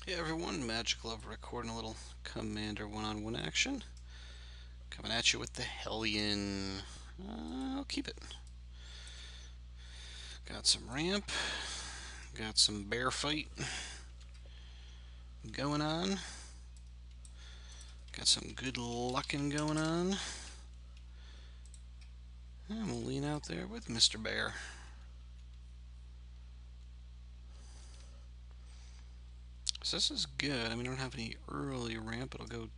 Hey everyone, Magic Love recording a little Commander one-on-one action. Coming at you with the Hellion. I'll keep it. Got some ramp. Got some bear fight going on. Got some good lucking going on. I'm gonna lean out there with Mr. Bear. So this is good. I mean, I don't have any early ramp. It'll go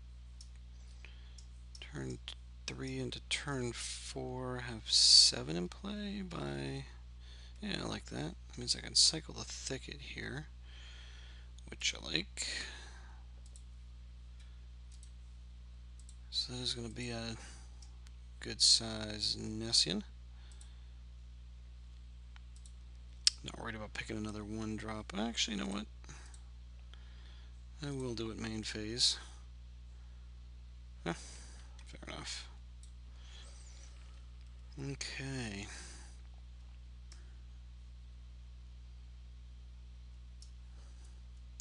turn 3 into turn 4. Have 7 in play by... Yeah, I like that. That means I can cycle the thicket here, which I like. So this is going to be a good size Nessian. Not worried about picking another one drop. Actually, you know what? I will do it main phase. Fair enough. Okay.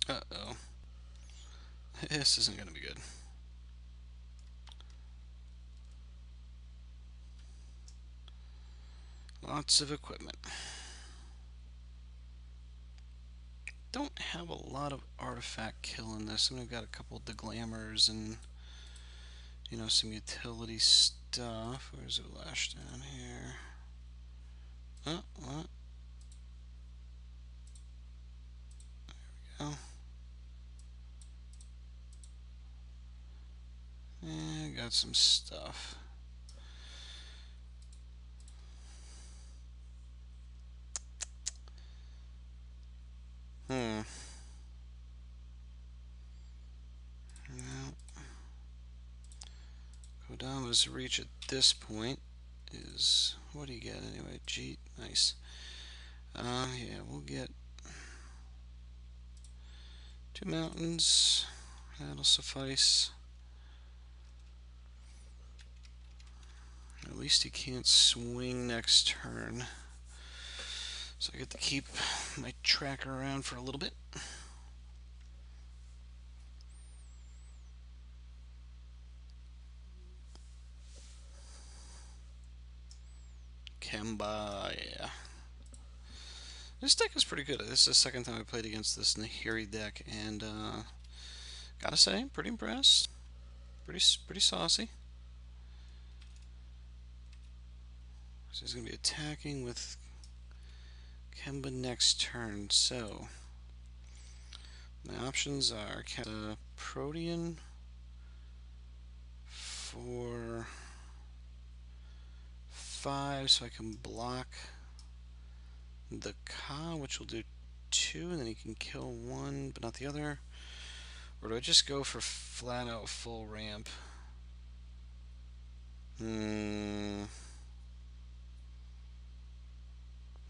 Uh-oh. This isn't going to be good. Lots of equipment. Don't have a lot of artifact kill in this. I mean, I've got a couple of Deglammers and, you know, some utility stuff. Where's Ulasht down here? Oh, what? There we go. Yeah, got some stuff. No. Kodama's reach at this point is... What do you get anyway? Jitte. Nice. Yeah, we'll get 2 mountains. That'll suffice. At least he can't swing next turn. So I get to keep my tracker around for a little bit. Kemba, yeah. This deck is pretty good. This is the second time I played against this Nahiri deck, and gotta say, pretty impressed. Pretty saucy. So he's gonna be attacking with Kemba next turn. So my options are Protean for 5, so I can block the Ka, which will do 2, and then he can kill 1, but not the other. Or do I just go for flat out full ramp?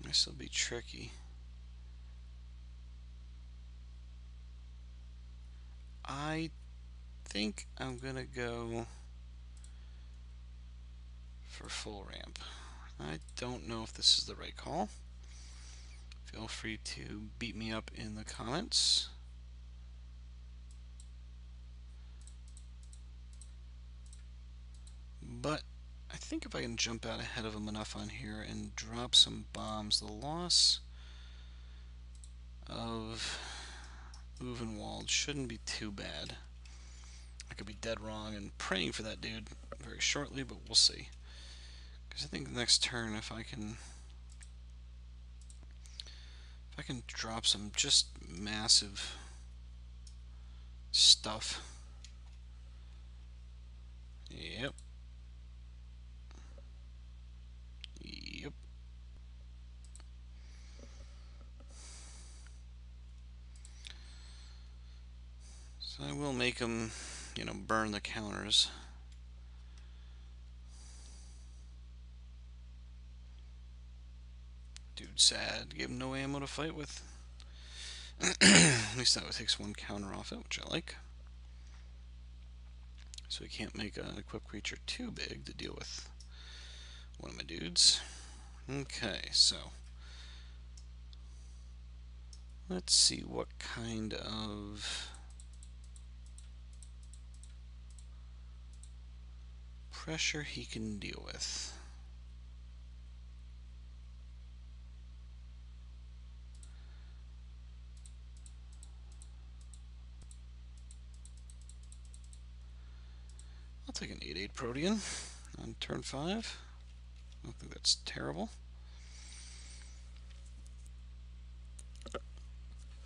This will be tricky. I think I'm gonna go for full ramp. I don't know if this is the right call. Feel free to beat me up in the comments. But I think if I can jump out ahead of him enough on here and drop some bombs, the loss of Uvenwald shouldn't be too bad. I could be dead wrong and praying for that dude very shortly, but we'll see. Because I think the next turn, if I can drop some just massive stuff. Yep. Yep. So I will make him, you know, burn the counters. Dude, sad. Gave him no ammo to fight with. At least that takes 1 counter off it, which I like. So we can't make an equipped creature too big to deal with one of my dudes. Okay, so Let's see what kind of pressure he can deal with. I'll take an 8/8 Protean on turn 5. I don't think that's terrible.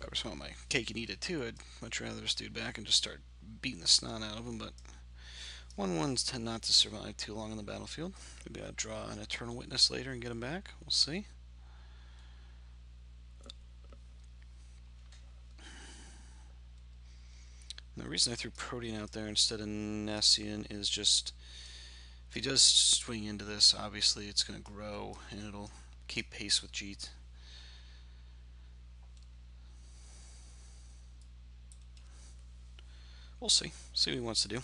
Of course, I want my cake and eat it too. I'd much rather just dude back and just start beating the snot out of him, but 1/1s tend not to survive too long on the battlefield. Maybe I'll draw an Eternal Witness later and get him back. We'll see. And the reason I threw Protean out there instead of Nessian is just if he does swing into this, obviously it's going to grow and it'll keep pace with Jitte. We'll see. See what he wants to do.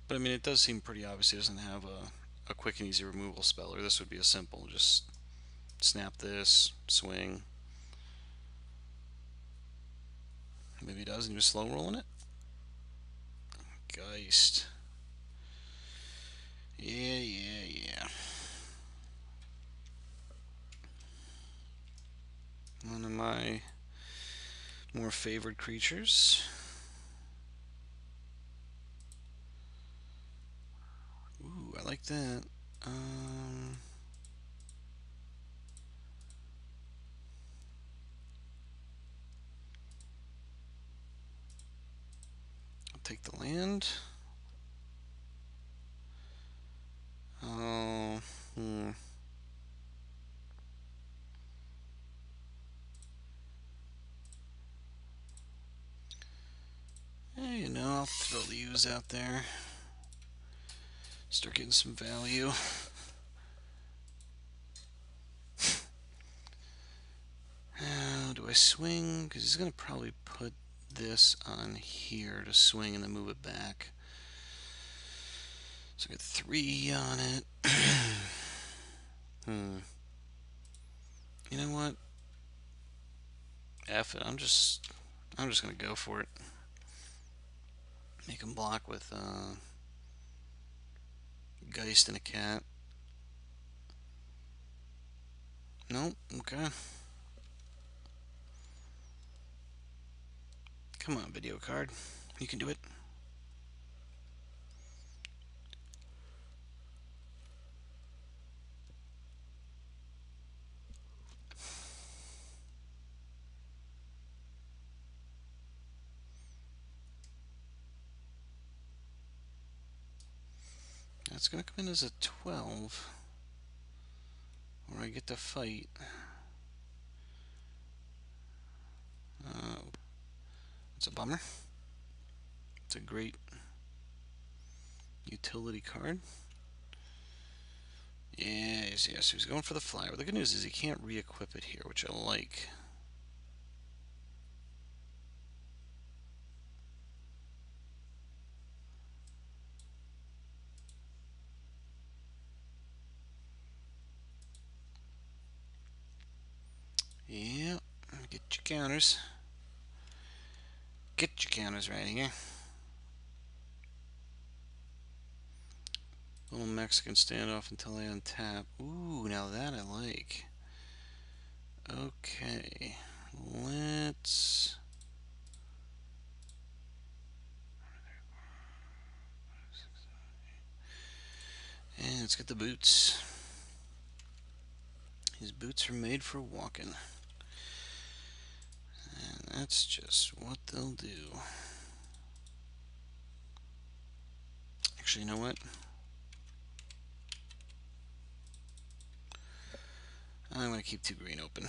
But I mean, it does seem pretty obvious he doesn't have a quick and easy removal spell, or this would be a simple just snap this, swing. Maybe he does and he was slow rolling it. Geist. Yeah. One of my more favored creatures. Ooh, I like that. I'll take the land. Oh, Hey, you know, I'll throw the U's out there. Start getting some value. How do I swing? Because he's going to probably put this on here to swing and then move it back. So I get 3 on it. You know what? F it. I'm just gonna go for it. Make him block with Geist and a cat. Nope. Okay. Come on, video card. You can do it. That's gonna come in as a 12. Where I get to fight. It's a bummer. It's a great utility card. Yes, he's going for the flyer. The good news is he can't re-equip it here, which I like. Yeah, get your counters. Get your counters right here. Little Mexican standoff until I untap. Ooh, now that I like. Okay, let's... And let's get the boots. His boots are made for walking. And that's just what they'll do. Actually, you know what? I'm going to keep 2 green open.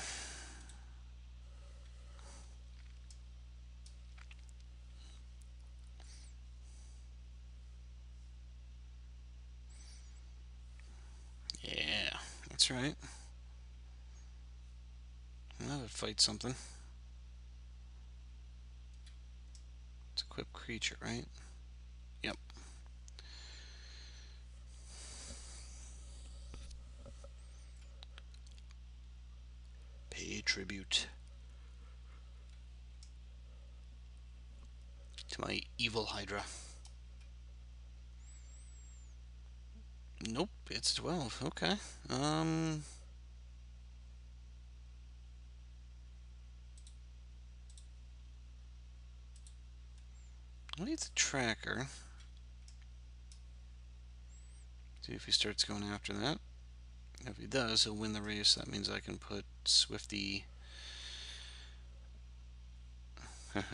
Yeah, that's right. That would fight something. It's equipped creature, right? Yep. tribute to my evil Hydra. Nope, it's 12. Okay. Well, it's a tracker. See if he starts going after that. If he does, he'll win the race. That means I can put Swifty. Okay.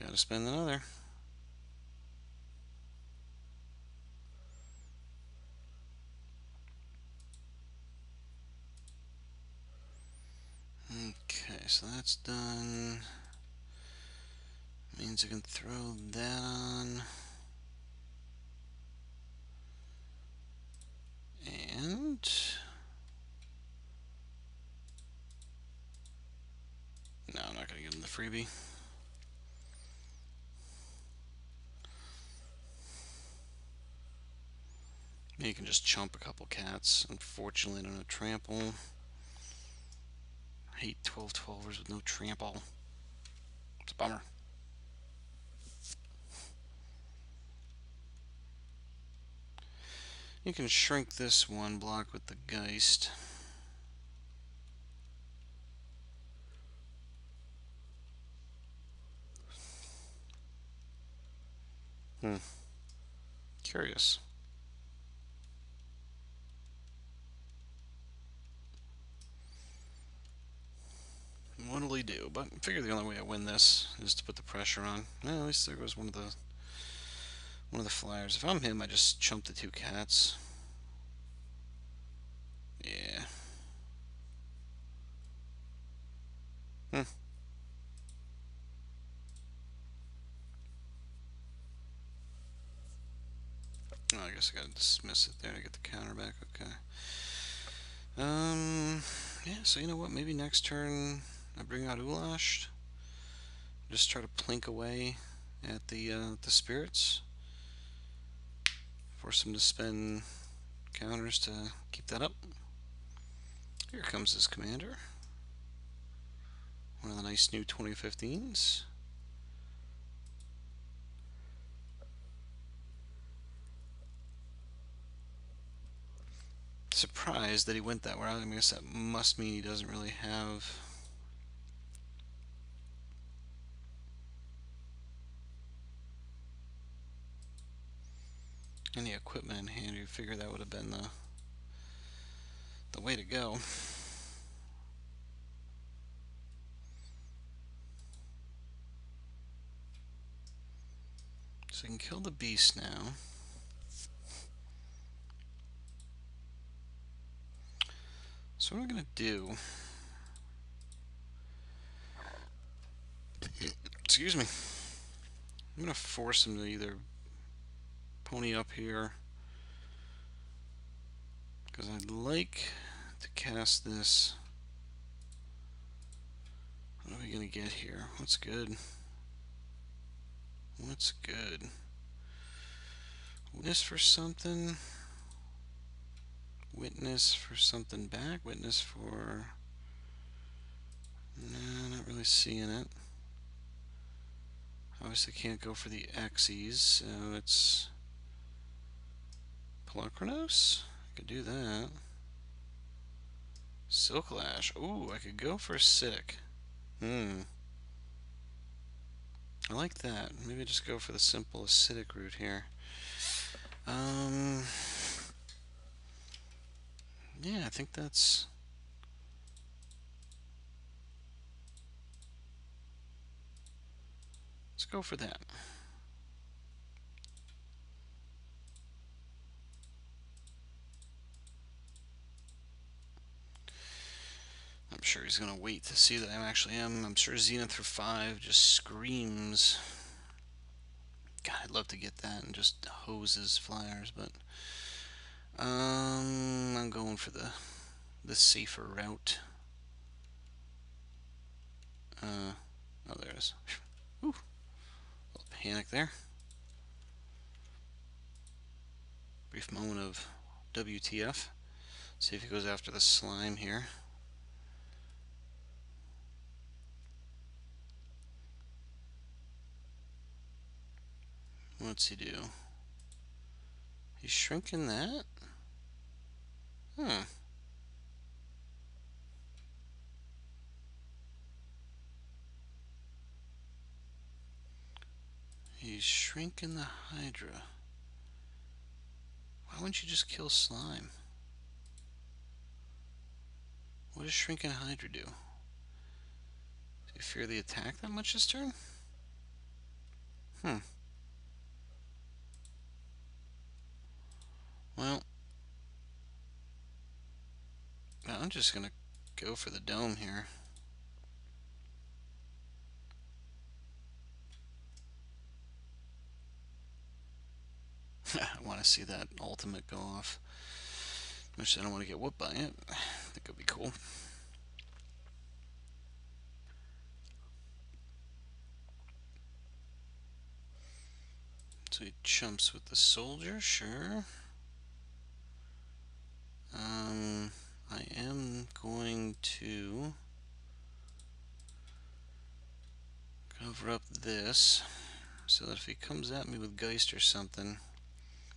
Gotta spend another. Okay, so that's done. Means I can throw that on. And no, I'm not gonna give him the freebie. You can just chump a couple cats. Unfortunately, I don't have trample. I hate 12/12ers with no trample. It's a bummer. You can shrink this one, block with the Geist. Curious. What'll he do? But I figure the only way I win this is to put the pressure on. Well, at least there goes one of the flyers. If I'm him, I just chump the two cats. Yeah. Oh, I guess I gotta dismiss it there to get the counter back. Okay. Yeah, so you know what? Maybe next turn I bring out Ulasht. Just try to plink away at the spirits. Force them to spend counters to keep that up. Here comes this commander. One of the nice new 2015s. Surprised that he went that route. I guess that must mean he doesn't really have any equipment in hand. You figure that would have been the way to go. So I can kill the beast now. So what I'm gonna do, excuse me, I'm gonna force him to either pony up here, because I'd like to cast this. What are we gonna get here? What's good? What's good? Witness for something. Witness for something back. Witness for... No, not really seeing it. Obviously can't go for the Xyz, so it's... Pelokrinos? I could do that. Silklash. Ooh, I could go for acidic. I like that. Maybe just go for the simple acidic route here. Yeah, I think that's... Let's go for that. I'm sure he's going to wait to see that I actually am. I'm sure Zenith for 5 just screams. God, I'd love to get that and just hose his flyers, but I'm going for the safer route. Oh, there it is. Ooh, a little panic there. Brief moment of WTF. See if he goes after the slime here. What's he do? He's shrinking that? Hmm. He's shrinking the Hydra. Why wouldn't you just kill slime? What does shrinking Hydra do? Do you fear the attack that much this turn? Hmm. Well, I'm just gonna go for the dome here. I want to see that ultimate go off. Which I don't want to get whooped by it. I think it'd be cool. So he chumps with the soldier, sure. I am going to cover up this so that if he comes at me with Geist or something,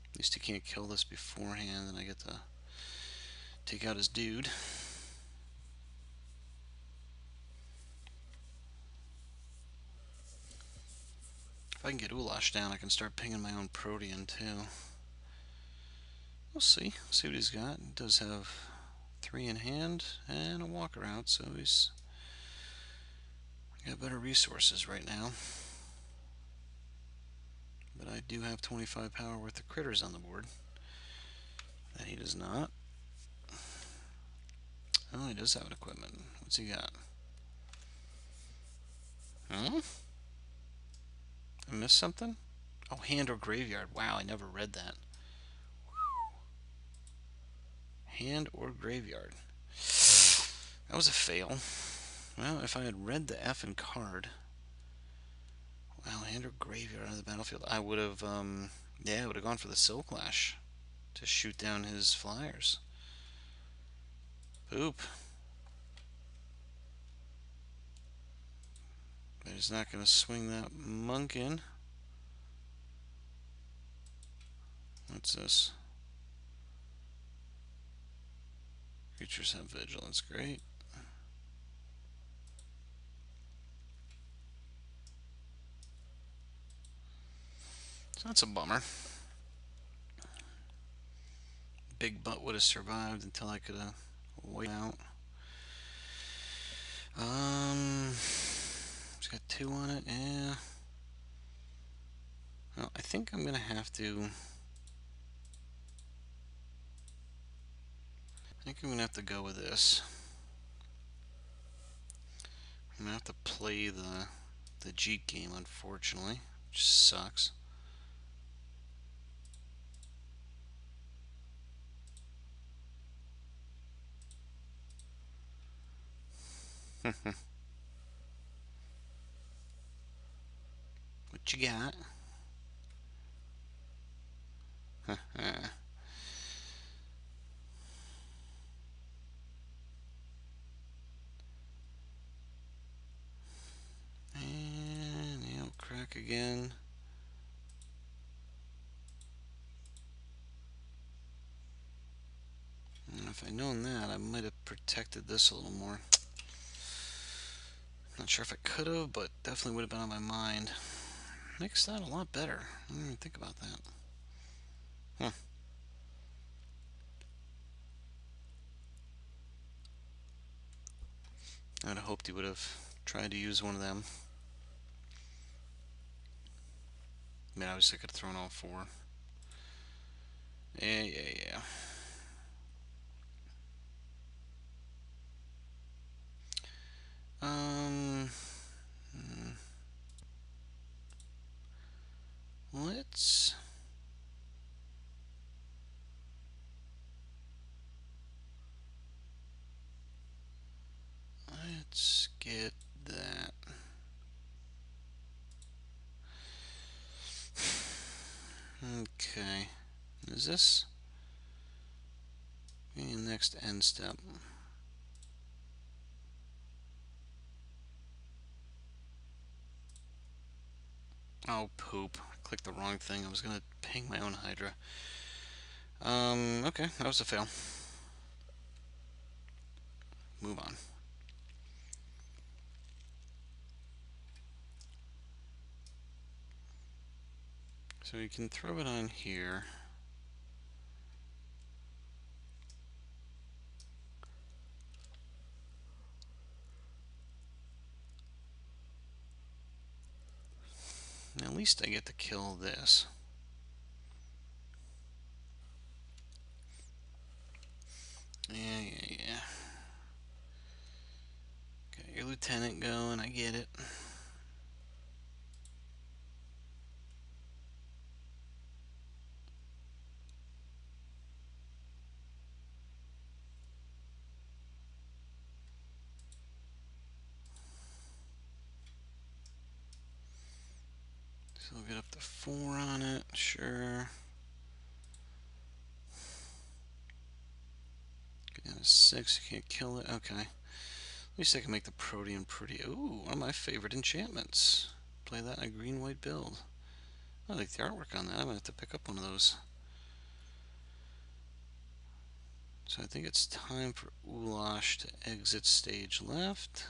at least he can't kill this beforehand, and I get to take out his dude. If I can get Ulasht down, I can start pinging my own Protean too. We'll see. See what he's got. He does have 3 in hand and a walker out, so he's got better resources right now. But I do have 25 power worth of critters on the board. That he does not. Oh, he does have an equipment. What's he got? Huh? I missed something? Oh, hand or graveyard. Wow, I never read that. Hand or graveyard. That was a fail. Well, if I had read the effing card. Wow, hand or graveyard out of the battlefield. I would have, yeah, I would have gone for the Silk Lash to shoot down his flyers. Poop. But he's not going to swing that monk in. What's this? Creatures have vigilance. Great. So that's a bummer. Big butt would have survived until I could have waited out. It's got 2 on it. Yeah. Well, I think I'm gonna have to. I think I'm gonna have to go with this. I'm gonna have to play the Jitte game, unfortunately, which sucks. What you got? And he'll crack again. And if I'd known that, I might have protected this a little more. Not sure if I could have, but definitely would have been on my mind. Makes that a lot better. I didn't even think about that. Huh. I would have hoped he would have tried to use one of them. I mean, obviously I could have thrown all 4. Yeah. Um, let's get that. Okay, is this? And next end step. Oh, poop. I clicked the wrong thing. I was going to ping my own Hydra. Okay, that was a fail. Move on. So you can throw it on here. At least I get to kill this. Yeah. Got your lieutenant going, I get it. So we'll get up to 4 on it, sure. Get down to 6, you can't kill it, okay. At least I can make the Protean pretty. Ooh, one of my favorite enchantments. Play that in a green-white build. I like the artwork on that. I'm going to have to pick up one of those. So I think it's time for Ulasht to exit stage left.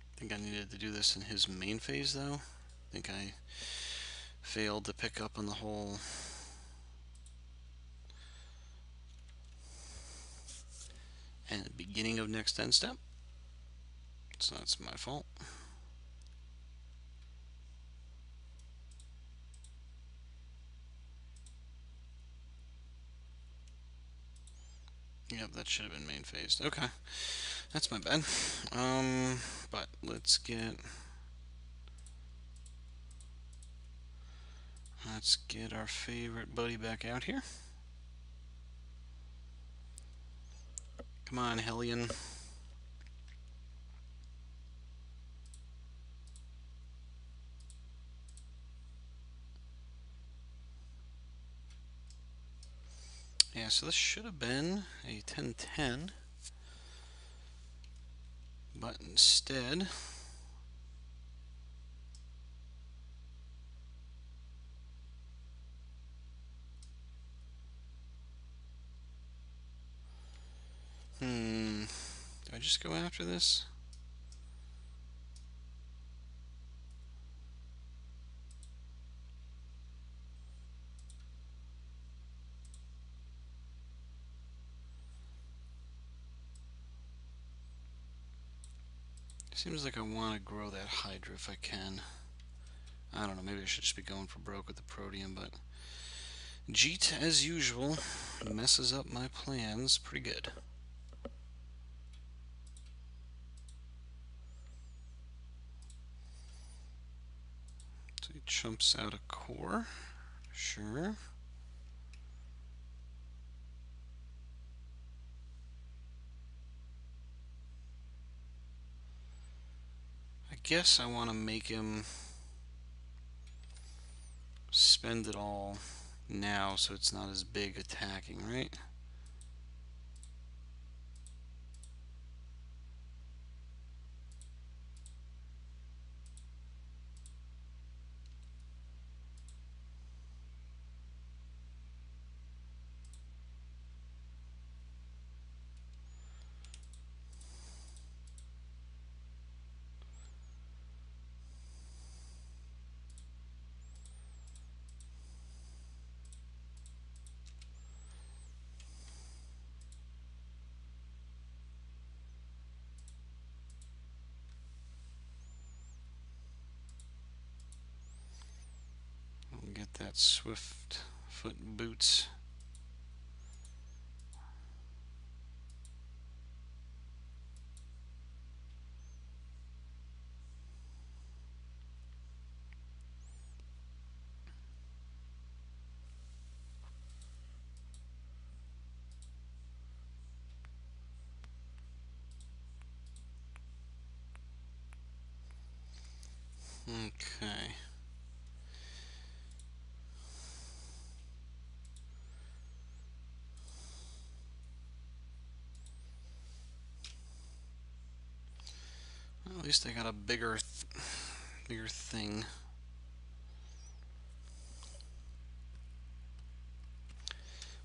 I think I needed to do this in his main phase, though. I think I failed to pick up on the whole and beginning of next end step. So that's my fault. Yep, that should have been main phased. Okay, that's my bad. But let's get our favorite buddy back out here. Come on, Hellion. Yeah, so this should have been a 10-10, but instead do I just go after this? Seems like I want to grow that Hydra if I can. I don't know, maybe I should just be going for broke with the Protean, but Jitte, as usual, messes up my plans pretty good. So he chumps out a core. Sure. I guess I want to make him spend it all now so it's not as big attacking, right? We'll get that swift foot boots. Okay. Well, at least I got a bigger thing.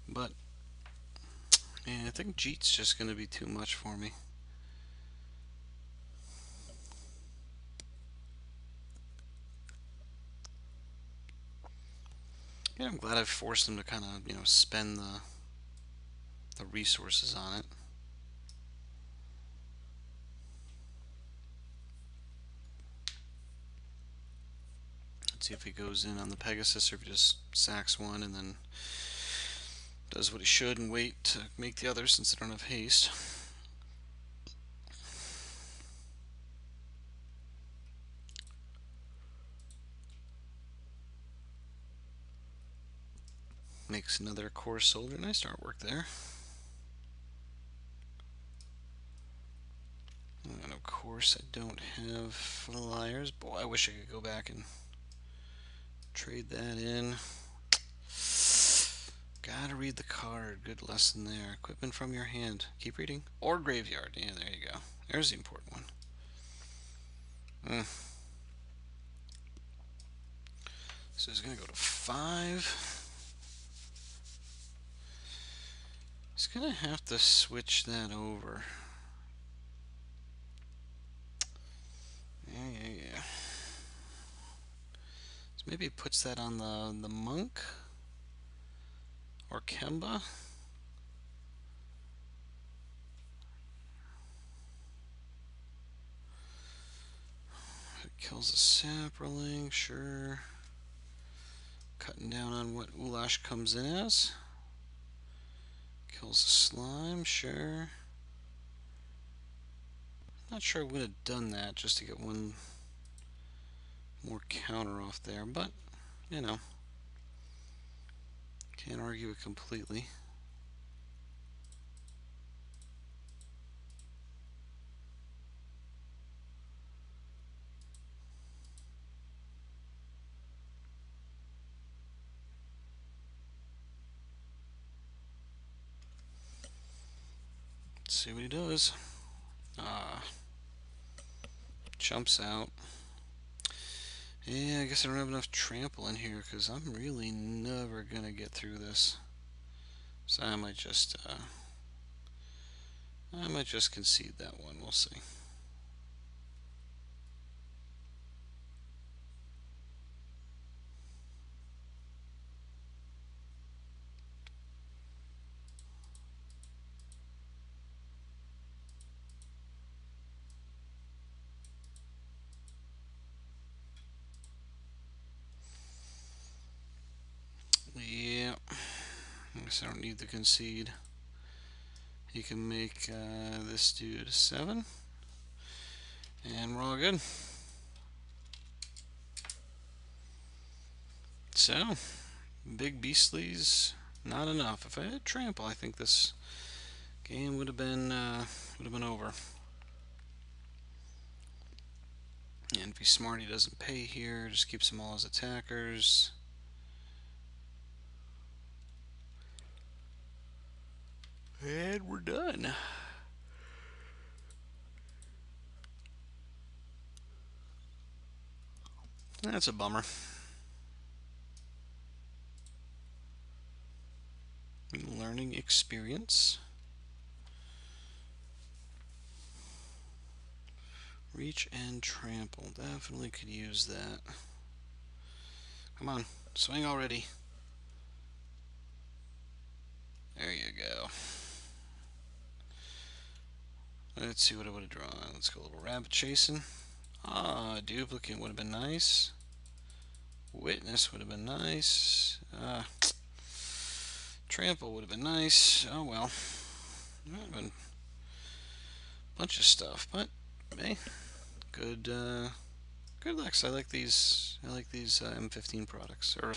But yeah, I think Jitte's just going to be too much for me. Yeah, I'm glad I've forced him to kind of, spend the resources on it. Let's see if he goes in on the Pegasus or if he just sacks one and then does what he should and wait to make the other since they don't have haste. Makes another core soldier. Nice artwork there. And of course I don't have flyers. Boy, I wish I could go back and trade that in. Gotta read the card. Good lesson there. Equipment from your hand. Keep reading. Or graveyard. Yeah, there you go. There's the important one. So he's gonna go to 5. He's gonna have to switch that over. Yeah. So maybe he puts that on the monk or Kemba. It kills a sapling, sure. Cutting down on what Ulasht comes in as. Kills a slime, sure. Not sure I would have done that just to get one more counter off there, but can't argue it completely. Let's see what he does. Jumps out. Yeah, I guess I don't have enough trample in here because I'm really never gonna get through this. So I might just concede that one. We'll see. Yeah, I guess I don't need to concede. He can make this dude 7, and we're all good. So, big beastlies, not enough. If I had trample, I think this game would have been over. And if he's smart, he doesn't pay here. Just keeps them all as attackers. And we're done. That's a bummer. Learning experience. Reach and trample. Definitely could use that. Come on, swing already. There you go. Let's see what I would have drawn. Let's go a little rabbit chasing. Duplicate would have been nice. Witness would have been nice. Trample would have been nice. Oh well. Would have been a bunch of stuff, but hey, good. Good Lex. I like these. I like these M15 products. Or